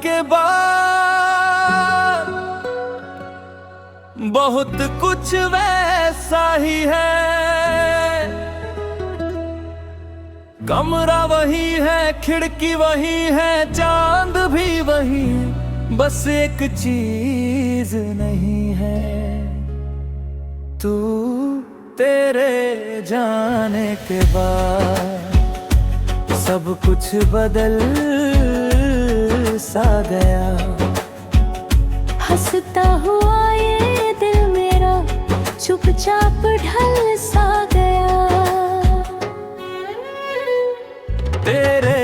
के बाद बहुत कुछ वैसा ही है। कमरा वही है, खिड़की वही है, चांद भी वही है, बस एक चीज नहीं है, तू। तेरे जाने के बाद सब कुछ बदल सा गया। हंसता हुआ ये दिल मेरा चुपचाप ढल सा गया। तेरे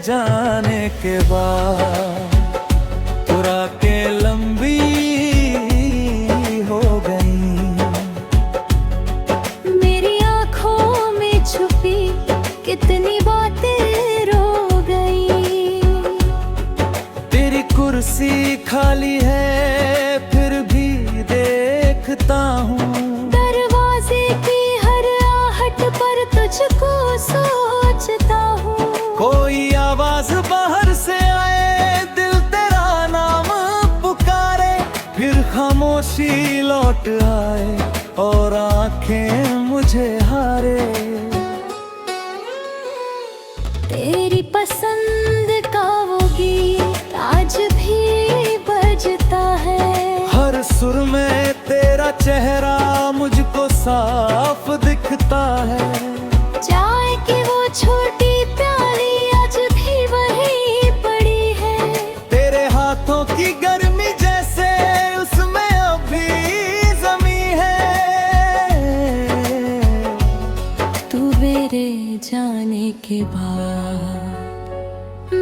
जाने के बाद पूरा के लंबी हो गई। मेरी आंखों में छुपी कितनी बातें रो गई। तेरी कुर्सी खाली है फिर भी देखता हूँ। दरवाजे की हर आहट पर तुझको सोचता हूँ। कोई आवाज बाहर से आए, दिल तेरा नाम पुकारे, फिर खामोशी लौट आए और आंखें मुझे हारे। तेरी पसंद का वो गीत आज भी बजता है। हर सुर में तेरा चेहरा मुझको साफ दिखता है। चाय की वो छोटी प्याली आज भी वही पड़ी है। तेरे हाथों की गर्मी जैसे उसमें अभी जमी है। तू मेरे जाने के बाद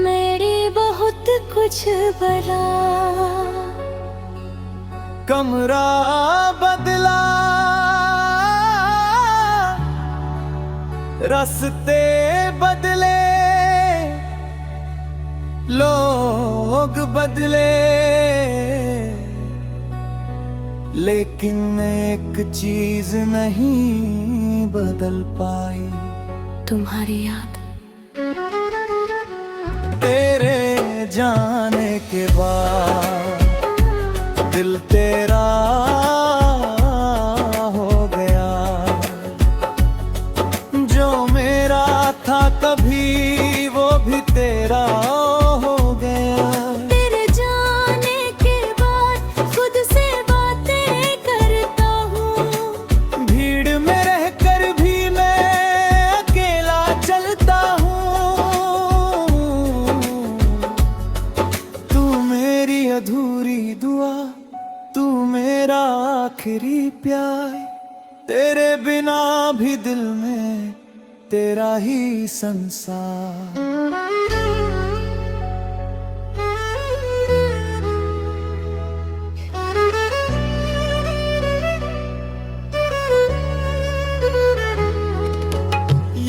मेरी बहुत कुछ बना। कमरा बदला, रास्ते बदले, लोग बदले, लेकिन एक चीज नहीं बदल पाई, तुम्हारी याद। तेरे जाने के बाद दिल तेरा हो गया। जो मेरा था कभी वो भी तेरा हो गया। तेरे जाने के बाद खुद से बातें करता हूँ। भीड़ में रहकर भी मैं अकेला चलता हूँ। तू मेरी अधूरी दुआ, तू मेरा आखिरी प्यार, तेरे बिना भी दिल में तेरा ही संसार।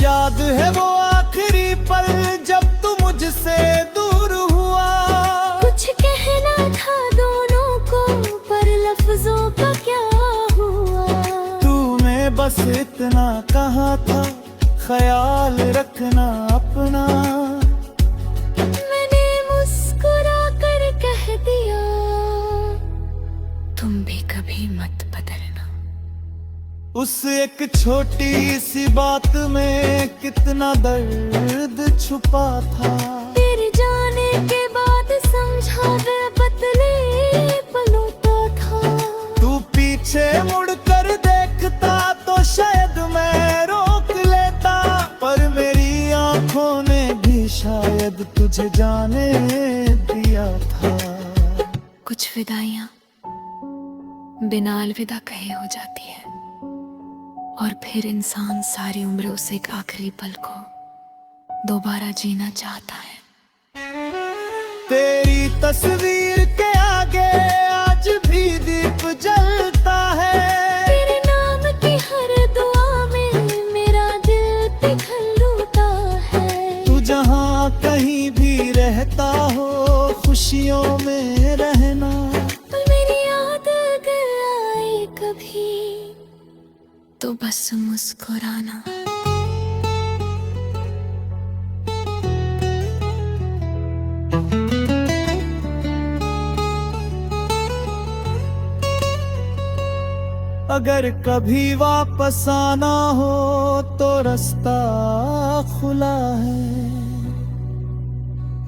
याद है वो आखिरी पल जब तू मुझसे दूर हुआ। कुछ कहना था दोनों को पर लफ्जों का क्या हुआ। तूने बस इतना कहा था, ख्याल रखना अपना। मैंने मुस्कुरा कर कह दिया, तुम भी कभी मत बदलना। उस एक छोटी सी बात में कितना दर्द छुपा था। तेरे जाने के बाद समझा वे बदले पलों का था। तू पीछे मुड़कर देखता तो शायद मैं रोक लेता, पर मेरी आंखों ने भी शायद तुझे जाने दिया था। कुछ विदाइयां बिना अलविदा कहे हो जाती है और फिर इंसान सारी उम्र उस एक आखिरी पल को दोबारा जीना चाहता है। तेरी तस्वीर के आगे आज भी दीप जलता है। तेरे नाम की हर दुआ में मेरा दिल पिघल उठता है। तू जहाँ कहीं भी रहता हो खुशियों में रहना। पर मेरी याद अगर आए कभी तो बस मुस्कुराना। अगर कभी वापस आना हो तो रास्ता खुला है।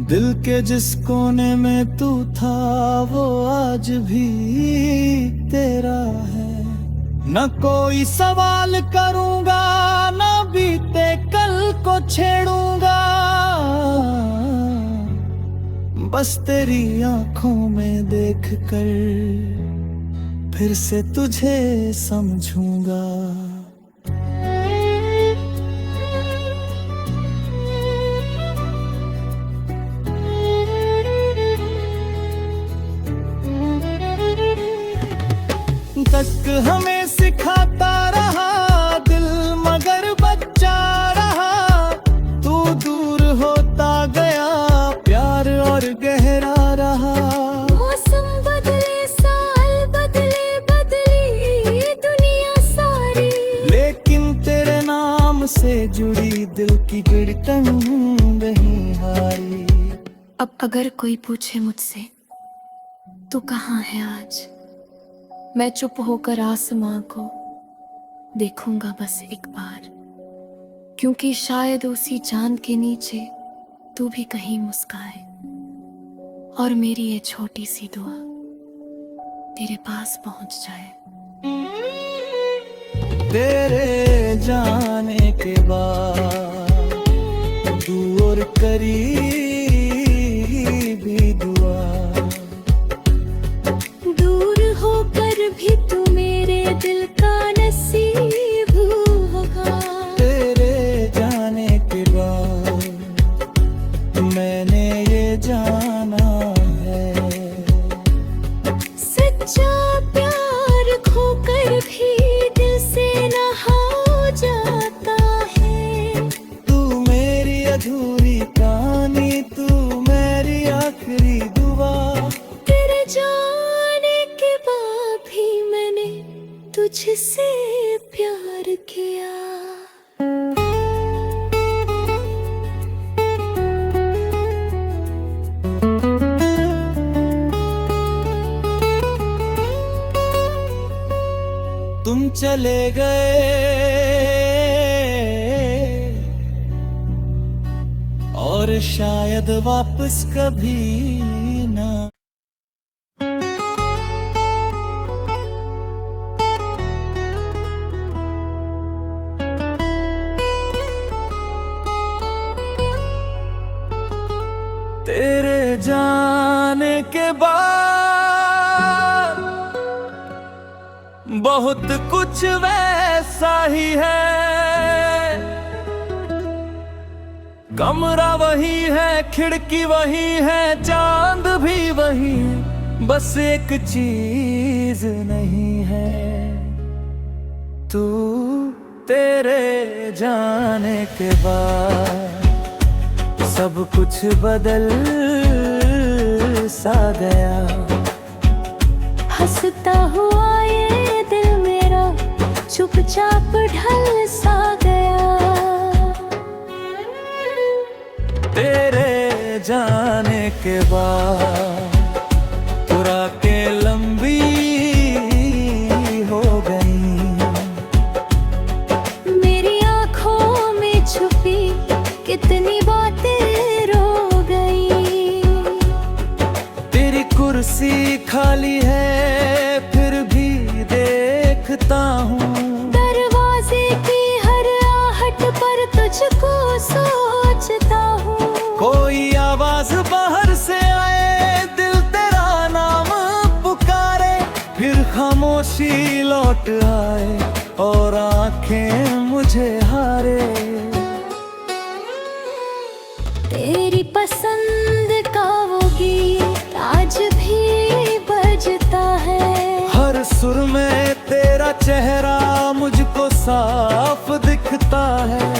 दिल के जिस कोने में तू था वो आज भी तेरा है। न कोई सवाल करूंगा, न बीते कल को छेड़ूंगा, बस तेरी आंखों में देख कर फिर से तुझे समझूंगा। तक हमें सिखाता रहा दिल मगर बच्चा रहा। तू दूर होता गया प्यार और गहरा रहा। मौसम बदले साल बदले बदली दुनिया सारी, लेकिन तेरे नाम से जुड़ी दिल की धड़कन नहीं हारी। अब अगर कोई पूछे मुझसे तू कहाँ है आज, मैं चुप होकर आसमां को देखूंगा बस एक बार, क्योंकि शायद उसी चांद के नीचे तू भी कहीं मुस्काए और मेरी ये छोटी सी दुआ तेरे पास पहुंच जाए। तेरे जाने के बाद दूर करीब भी दुआ, भी तू मेरे दिल का नसीब होगा। तेरे जाने के बाद मैंने ये जाना है, सच्चा प्यार खोकर भी दिल से ना हो जाता है। तू मेरी अधूरी कहानी, तू मेरी आखिरी दुआ। तेरे जाने के बाद भी मैंने तुझसे प्यार किया। तुम चले गए और शायद वापस कभी ना। तेरे जाने के बाद बहुत कुछ वैसा ही है। कमरा वही है, खिड़की वही है, चांद भी वही, बस एक चीज नहीं है। तू तेरे जाने के बाद सब कुछ बदल सा गया। हंसता हुआ ये दिल मेरा चुपचाप ढल सा गया। तेरे जाने के बाद पूरा के लंबी हो गई। मेरी आंखों में छुपी कितनी बातें रो गई। तेरी कुर्सी खाली है फिर भी देखता हूँ। दरवाजे की हर आहट पर तुझको सोचता हूँ। कोई आवाज बाहर से आए, दिल तेरा नाम पुकारे, फिर खामोशी लौट आए और आंखें मुझे हारे। तेरी पसंद का वो गीत आज भी बजता है। हर सुर में तेरा चेहरा मुझको साफ दिखता है।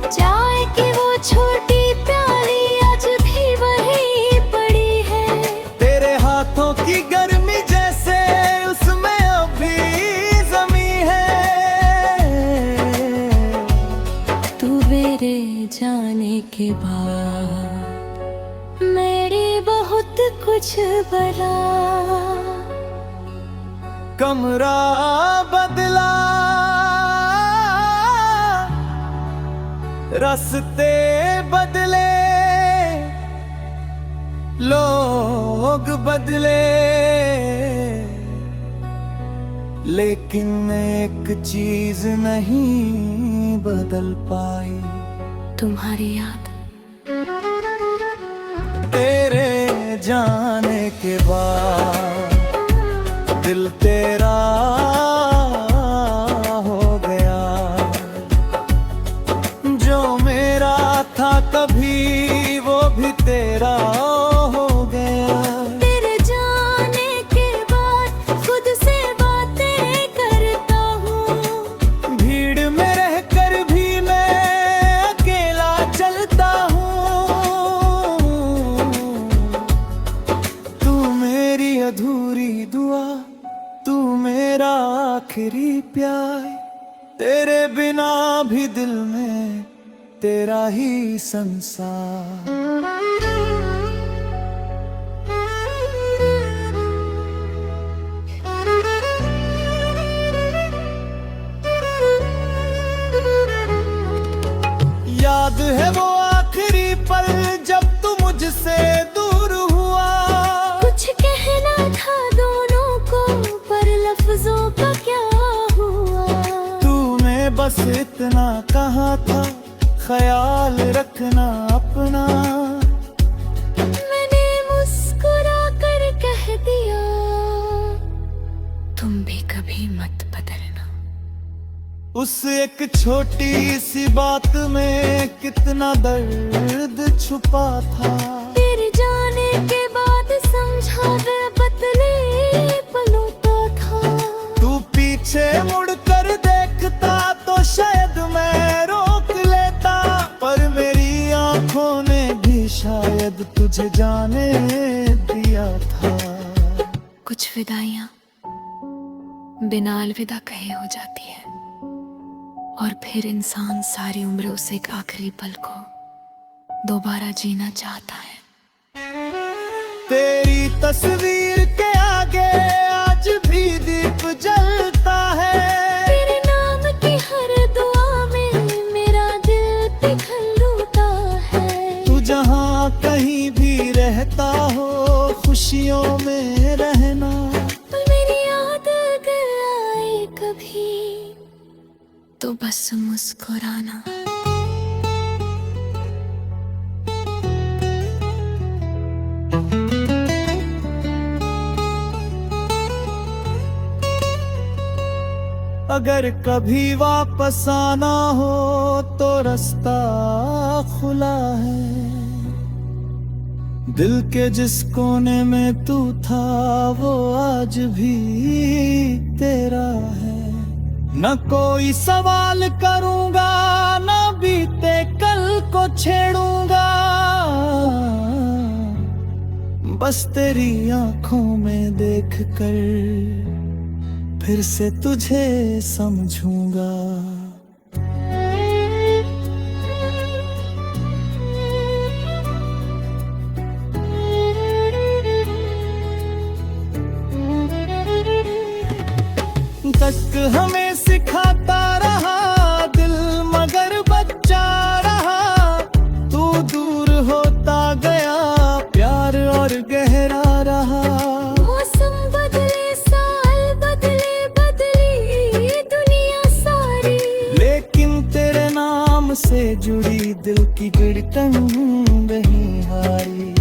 चाय की वो छोटी प्याली आज भी वही पड़ी है। तेरे हाथों की गर्मी जैसे उसमें अभी जमी है। तू मेरे जाने के बाद मेरी बहुत कुछ बला। कमरा बदल रास्ते बदले, लोग बदले, लेकिन एक चीज नहीं बदल पाई, तुम्हारी याद। तेरे जाने के बाद दिल तेरा हो गया, जो मेरा था कभी वो भी तेरा हो गया। तेरे जाने के बाद खुद से बातें करता हूँ, भीड़ में रहकर भी मैं अकेला चलता हूँ। तू मेरी अधूरी दुआ, तू मेरा आखिरी प्यार, तेरे बिना भी दिल में तेरा ही संसार। याद है वो आखिरी पल जब तू मुझसे दूर हुआ, कुछ कहना था दोनों को पर लफ्जों का क्या हुआ। तूने बस इतना कहा था, ख्याल रखना अपना, मैंने मुस्कुरा कर कह दिया, तुम भी कभी मत बदलना। उस एक छोटी सी बात में कितना दर्द छुपा था, तेरे जाने के बाद समझा मैं बदले पलों का था। तू पीछे मुड़कर देखता तो शायद मैं रोक लेता, पर मेरी आंखों ने भी शायद तुझे जाने दिया था। कुछ विदाइयां बिना अलविदा कहे हो जाती है, और फिर इंसान सारी उम्र उस एक आखिरी पल को दोबारा जीना चाहता है। तेरी तस्वीर के आगे आज भी दीप जलता है, तेरे नाम की हर दुआ में मेरा दिल पिघल उठता है। तू जहाँ कहीं भी रहता हो खुशियों में रहना, पर मेरी याद अगर आए कभी तो बस मुस्कुराना। अगर कभी वापस आना हो तो रास्ता खुला है, दिल के जिस कोने में तू था वो आज भी तेरा है। न कोई सवाल करूंगा, न बीते कल को छेड़ूंगा, बस तेरी आंखों में देख कर फिर से तुझे समझूंगा। तक हमें सिखाता रहा दिल मगर बच्चा रहा, तू दूर होता गया प्यार और गहरा रहा। मौसम बदले, साल बदले, बदली दुनिया सारी, लेकिन तेरे नाम से जुड़ी दिल की धड़कन नहीं हारी।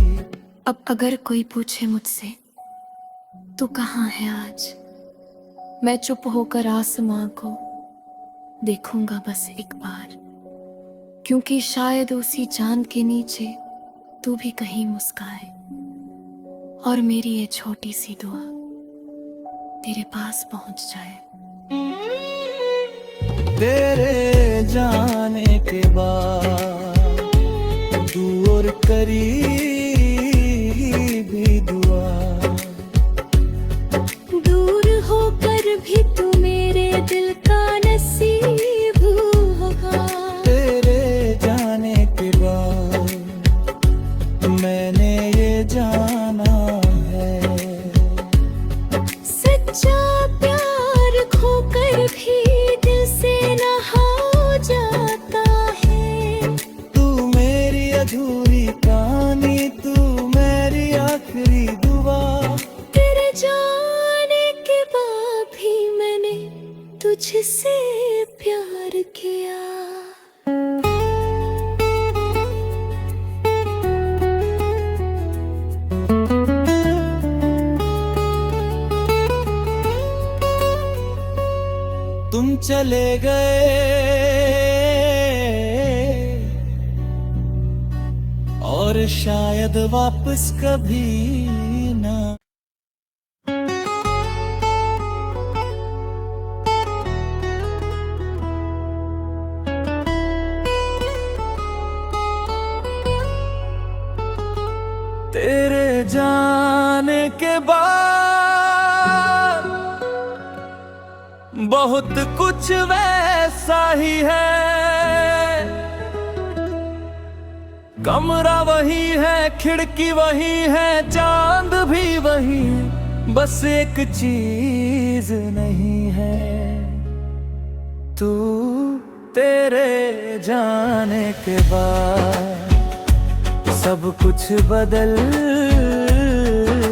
अब अगर कोई पूछे मुझसे तू कहाँ है आज, मैं चुप होकर आसमां को देखूंगा बस एक बार, क्योंकि शायद उसी चांद के नीचे तू भी कहीं मुस्काए, और मेरी ये छोटी सी दुआ तेरे पास पहुंच जाए। तेरे जाने के बाद दूर करीब भी दुआ, दूर होकर भी तू मेरे दिल का नसीब होगा। तेरे जाने के बाद मैंने ये जाना है, सच्चा प्यार खोकर भी दिल से ना हो जाता है। चले गए और शायद वापस कभी ना। तेरे जाने के बाद बहुत कुछ वैसा ही है, कमरा वही है, खिड़की वही है, चांद भी वही है, बस एक चीज नहीं है, तू। तेरे जाने के बाद सब कुछ बदल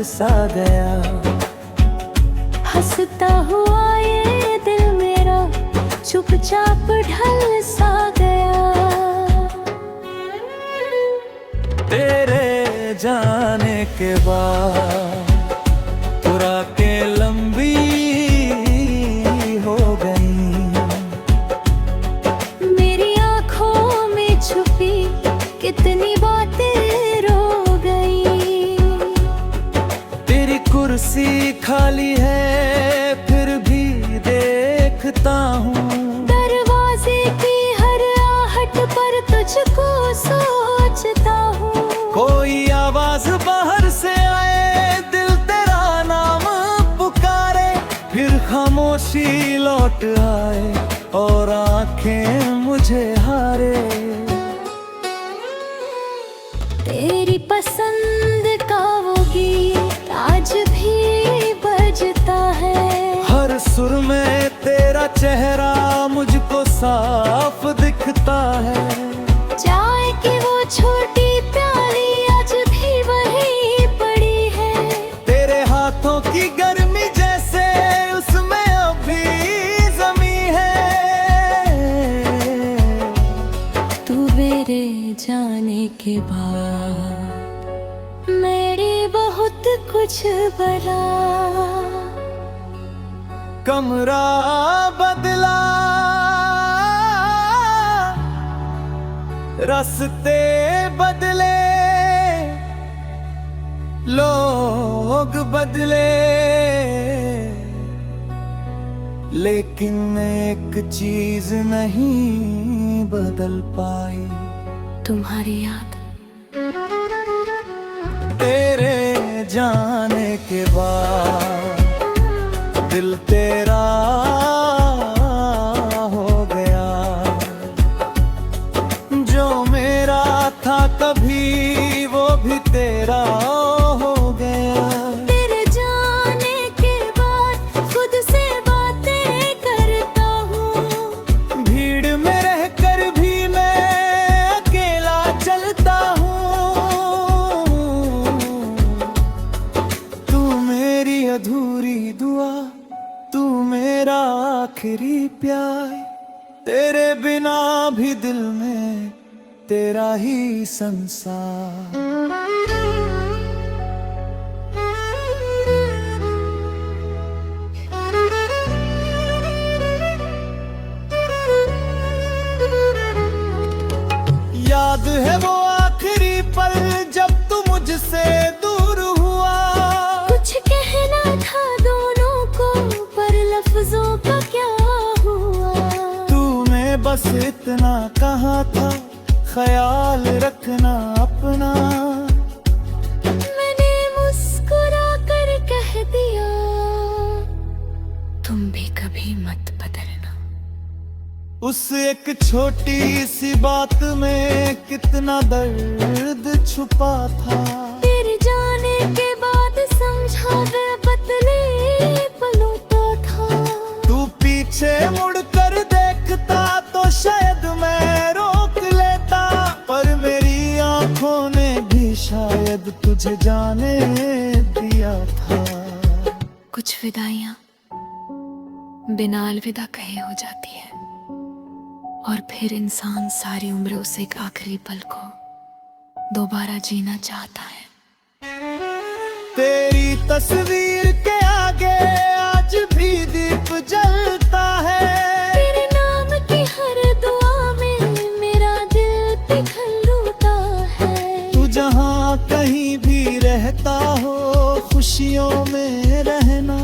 सा गया। हंसता हुआ ये दिल मेरा चुपचाप ढल सा गया। तेरे जाने के बाद पूरा के लंबी हो गई, मेरी आंखों में छुपी कितनी बातें रो गई। तेरी कुर्सी खाली है फिर भी देखता हूँ, दरवाजे की हर आहट पर तुझको सोचता हूँ। कोई आवाज बाहर से आए, दिल तेरा नाम पुकारे, फिर खामोशी लौट आए और आंखें मुझे हारे। तेरी पसंद का वो गीत आज भी बजता है, हर सुर में तेरा चेहरा मुझको साफ दिखता है। चाय की वो छोटी प्याली आज भी वही पड़ी है, तेरे हाथों की गर्मी जैसे उसमें अभी जमी है। तू मेरे जाने के बाद मेरी बहुत कुछ बना। कमरा बदला, रास्ते बदले, लोग बदले, लेकिन एक चीज नहीं बदल पाई, तुम्हारी याद। तेरे जाने के बाद दिल तेरा हो गया, जो मेरा था कभी वो भी तेरा हो गया। तेरे जाने के बाद खुद से बातें करता हूँ, भीड़ में रहकर भी मैं अकेला चलता हूँ। तू मेरी अधूरी दुआ, तू मेरा आखिरी प्यार, तेरे बिना भी दिल में तेरा ही संसार। याद है वो आखिरी पल जब तू मुझसे दूर हुआ, कुछ कहना था दोनों को पर लफ्जों का क्या हुआ। तूने बस इतना कहा था, ख्याल रखना अपना, मैंने मुस्कुरा कर कह दिया, तुम भी कभी मत बदलना। उस एक छोटी सी बात में कितना दर्द छुपा था, तेरे जाने के बाद समझा मैं बदले पलों का था। तू पीछे मुड़कर देखता तो शायद मैं रोक लेता, पर मेरी आंखों ने भी शायद तुझे जाने दिया था। कुछ विदाइयां बिना अलविदा कहे हो जाती है, और फिर इंसान सारी उम्र उस एक आखिरी पल को दोबारा जीना चाहता है। तेरी तस्वीर के आगे आज भी दीप जलता है, ख्यालों में रहना।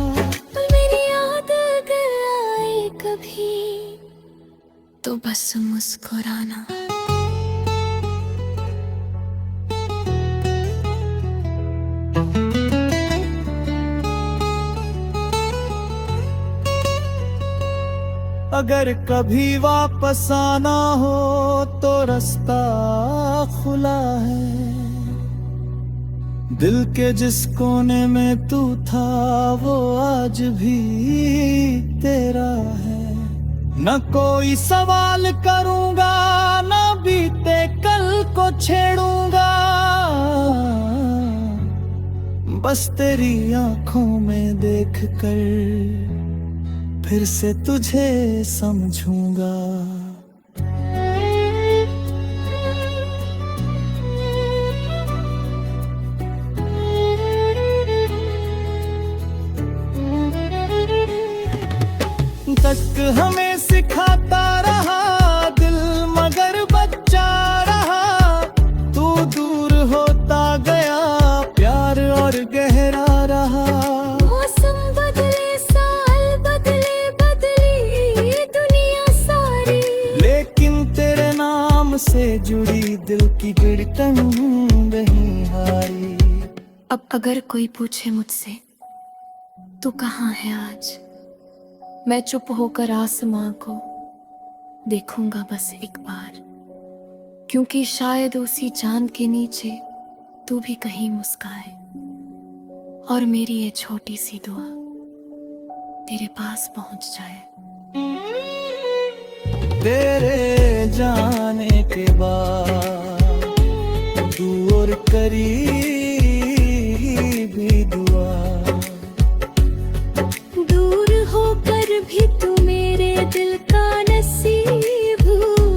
मेरी याद अगर आए कभी तो बस मुस्कुराना। अगर कभी वापस आना हो तो रास्ता खुला है। दिल के जिस कोने में तू था वो आज भी तेरा है। न कोई सवाल करूंगा, न बीते कल को छेड़ूंगा। बस तेरी आंखों में देख कर फिर से तुझे समझूंगा। तक हमें सिखाता रहा दिल मगर बच्चा रहा। तू दूर होता गया प्यार और गहरा रहा। मौसम बदले, साल बदले, बदली दुनिया सारी, लेकिन तेरे नाम से जुड़ी दिल की धड़कन नहीं हारी। अब अगर कोई पूछे मुझसे तू कहाँ है आज, मैं चुप होकर आसमां को देखूंगा बस एक बार। क्योंकि शायद उसी चांद के नीचे तू भी कहीं मुस्काए और मेरी ये छोटी सी दुआ तेरे पास पहुंच जाए। तेरे जाने के बाद दूर करीब भी दुआ। दूर होकर भी तू मेरे दिल का नसीब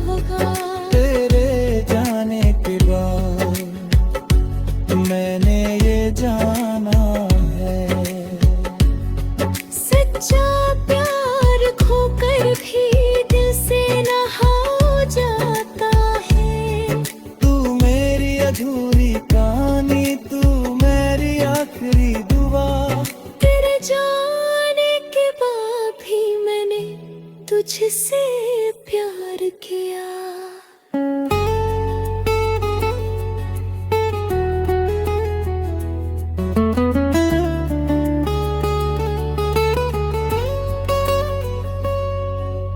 होगा। तेरे जाने के बाद मैंने ये जाना है। सच्चा प्यार खोकर भी दिल से ना हो जाता है। तू मेरी अधूरी कहानी, तू मेरी आखिरी दुआ। तेरे जाने के बाद भी मैंने तुझसे प्यार किया।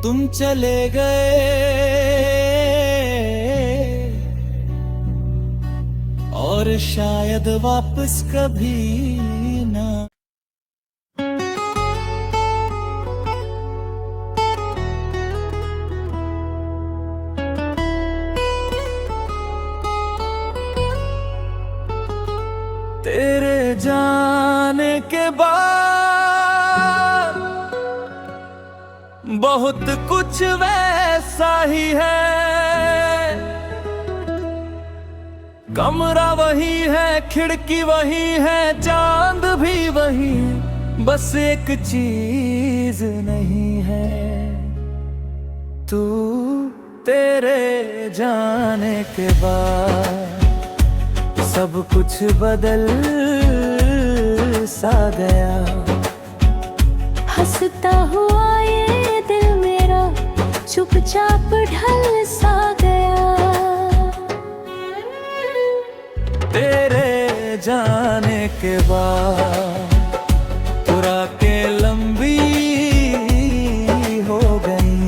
तुम चले गए और शायद वापस कभी ना। तेरे जाने के बाद बहुत कुछ वैसा ही है। कमरा वही है, खिड़की वही है, चांद भी वही, बस एक चीज नहीं है। तू तेरे जाने के बाद सब कुछ बदल सा गया। हंसता हुआ ये दिल मेरा चुपचाप ढल सा गया। तेरे जाने के बाद पूरा के लंबी हो गई।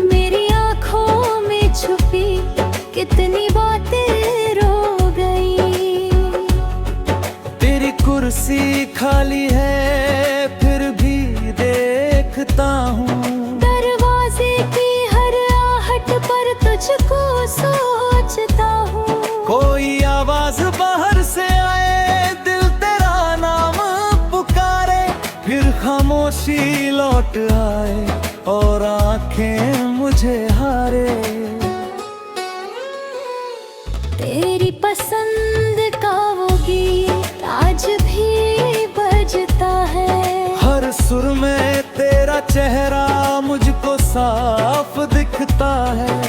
मेरी आंखों में छुपी कितनी बातें रो गई। तेरी कुर्सी खाली है फिर भी देखता हूँ। दरवाजे की हर आहट पर तुझको सोचता हूँ। कोई आवाज बाहर से आए, दिल तेरा नाम पुकारे, फिर खामोशी लौट आए और आंखें मुझे हारे। तेरी पसंद का वो गीत आज भी बजता है। हर सुर में तेरा चेहरा मुझको साफ दिखता है।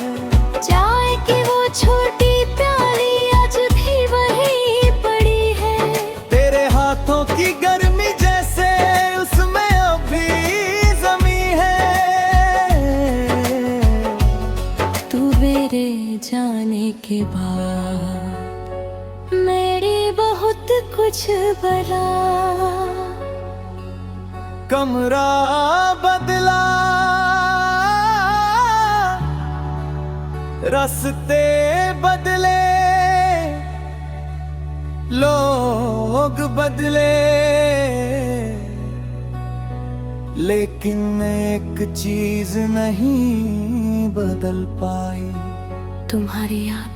चाय की वो छोटी प्याली आज भी वही पड़ी है। की गर्मी जैसे उसमें अभी जमी है। तू मेरे जाने के बाद मेरी बहुत कुछ बना। कमरा बदला, रास्ते बदले, लोग बदले, लेकिन एक चीज नहीं बदल पाई, तुम्हारी याद।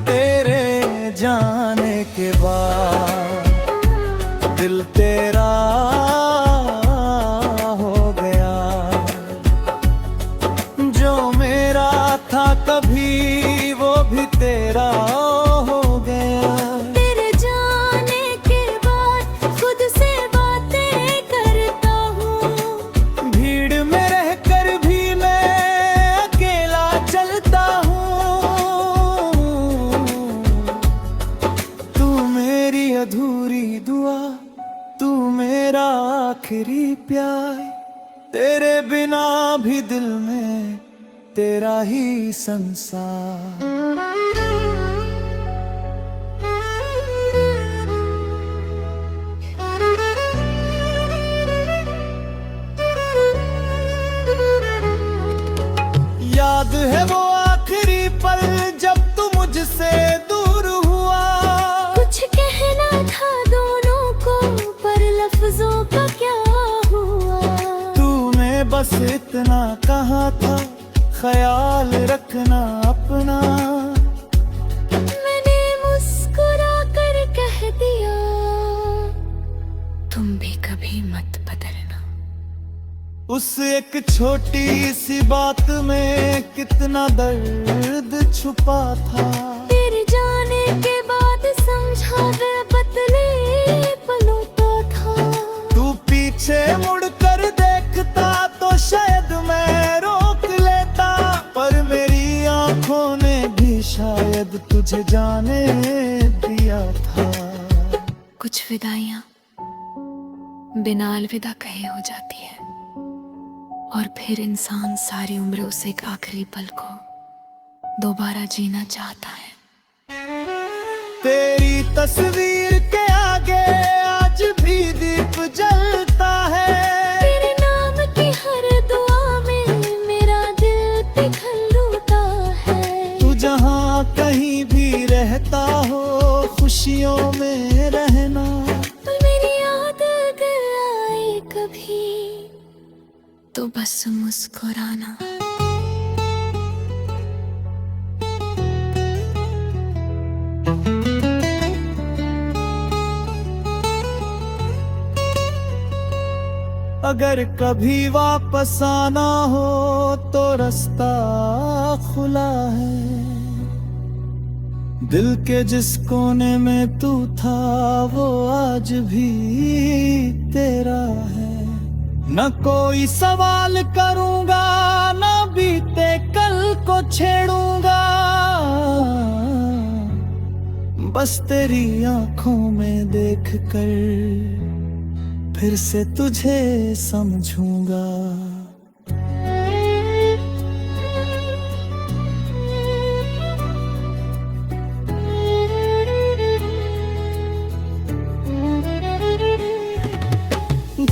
तेरे जाने के बाद दिल तेरा हो गया, जो मेरा था कभी वो भी तेरा हो गया। तेरे जाने के बाद खुद से बातें करता हूँ, भीड़ में रहकर भी मैं अकेला चलता हूँ। तू मेरी अधूरी दुआ, तू मेरा आखिरी प्यार, तेरे बिना भी दिल में तेरा ही संसार। याद है वो आखिरी पल जब तू मुझसे दूर हुआ। कुछ कहना था दोनों को पर लफ्जों का क्या हुआ। तूने बस इतना कहा था, ख्याल रखना अपना। मैंने मुस्कुरा कर कह दिया, तुम भी कभी मत बदलना। उस एक छोटी सी बात में कितना दर्द छुपा था। तेरे जाने के बाद समझा मैं बदले पलों का था। तू पीछे मुड़कर देखता तो शायद मैं रोक लेता, पर मेरी आंखों ने भी शायद तुझे जाने दिया था। कुछ विदाइयां बिना अलविदा कहे हो जाती है, और फिर इंसान सारी उम्र उस एक आखिरी पल को दोबारा जीना चाहता है। तेरी तस्वीर के आगे आज भी दीप जलता है। तेरे नाम की हर दुआ में मेरा दिल पिघल उठा है। तू जहाँ कहीं भी रहता हो खुशियों में रहना। पर मेरी याद अगर आए कभी तो बस मुस्कुराना। अगर कभी वापस आना हो तो रास्ता खुला है। दिल के जिस कोने में तू था वो आज भी तेरा है। न कोई सवाल करूंगा, न बीते कल को छेड़ूंगा, बस तेरी आंखों में देख कर फिर से तुझे समझूंगा।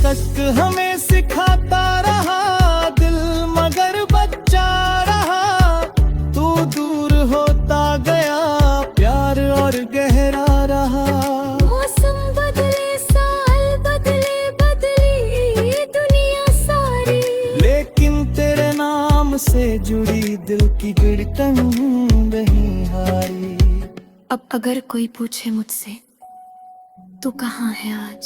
तक हमें सिखाता रहा दिल मगर बच्चा रहा। तू दूर होता गया प्यार और गहरा रहा। मौसम बदले, साल बदले, बदली दुनिया सारी, लेकिन तेरे नाम से जुड़ी दिल की धड़कन नहीं हारी। अब अगर कोई पूछे मुझसे तू कहाँ है आज,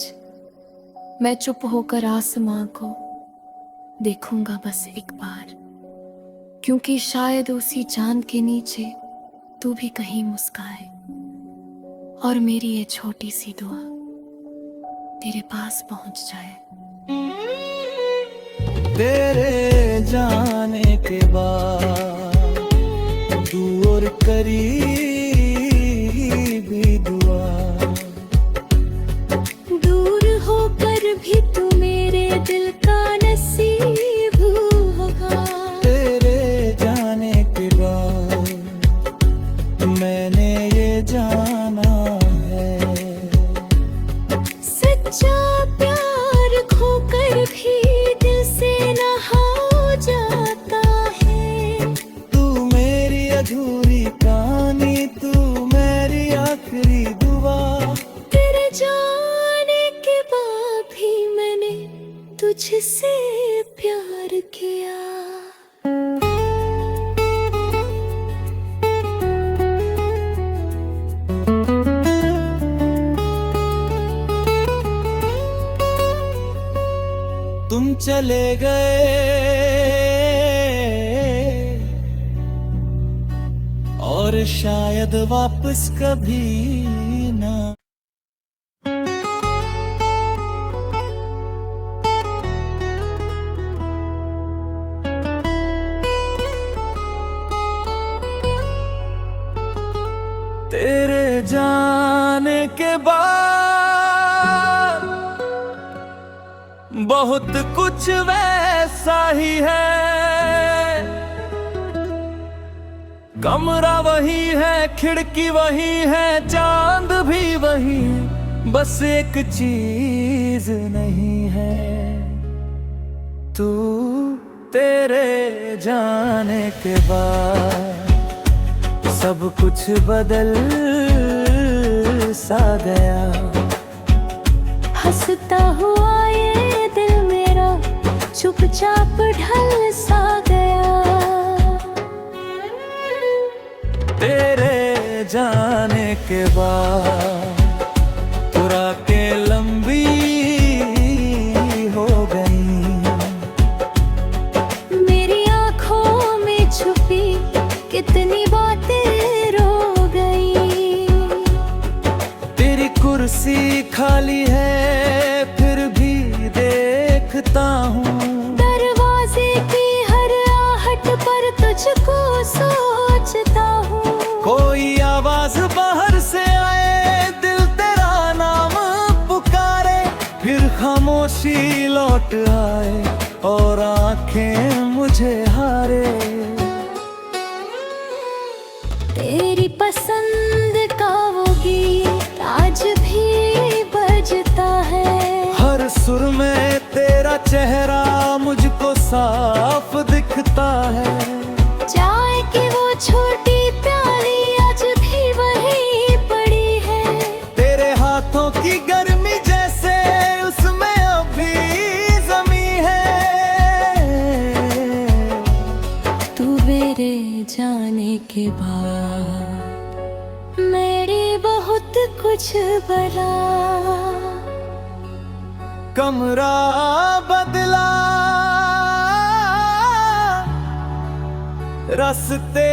मैं चुप होकर आसमां को देखूंगा बस एक बार, क्योंकि शायद उसी चांद के नीचे तू भी कहीं मुस्काए और मेरी ये छोटी सी दुआ तेरे पास पहुंच जाए। तेरे जाने के बाद दूर करीबी दुआ सच्चा प्यार खोकर भी दिल से ना हो जाता है। तू मेरी अधूरी कहानी, तू मेरी आखिरी दुआ। तेरे जाने के बाद भी मैंने तुझसे प्यार किया। तुम चले गए और शायद वापस कभी ना। तेरे जाने के बाद बहुत कुछ वैसा ही है। कमरा वही है, खिड़की वही है, चांद भी वही, बस एक चीज नहीं है। तू तेरे जाने के बाद सब कुछ बदल सा गया। हंसता हुआ ये दिल मेरा चुपचाप ढल सा गया। तेरे जाने के बाद पूरा के लंबी हो गई। मेरी आंखों में छुपी कितनी बातें रो गई। तेरी कुर्सी खाली है फिर भी देखता हूँ। दरवाजे की हर आहट पर तुझको सोचता हूँ। कोई आवाज बाहर से आए, दिल तेरा नाम पुकारे, फिर खामोशी लौट आए और आंखें मुझे हारे। तेरी पसंद का वो गीत आज भी बजता है। हर सुर में तेरा चेहरा मुझको साफ दिखता है। चाय की वो छोटी प्याली आज भी वही पड़ी है। तेरे हाथों की गर्मी जैसे उसमें अभी जमी है। तू मेरे जाने के बाद मेरी बहुत कुछ बला। कमरा बदला, रास्ते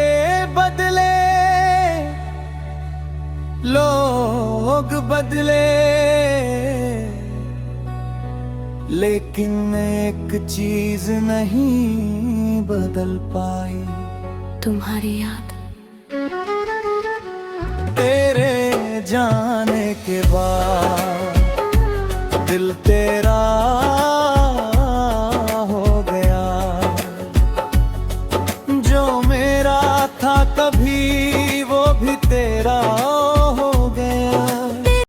बदले, लोग बदले, लेकिन एक चीज नहीं बदल पाई। तुम्हारी याद। तेरे जाने के बाद दिल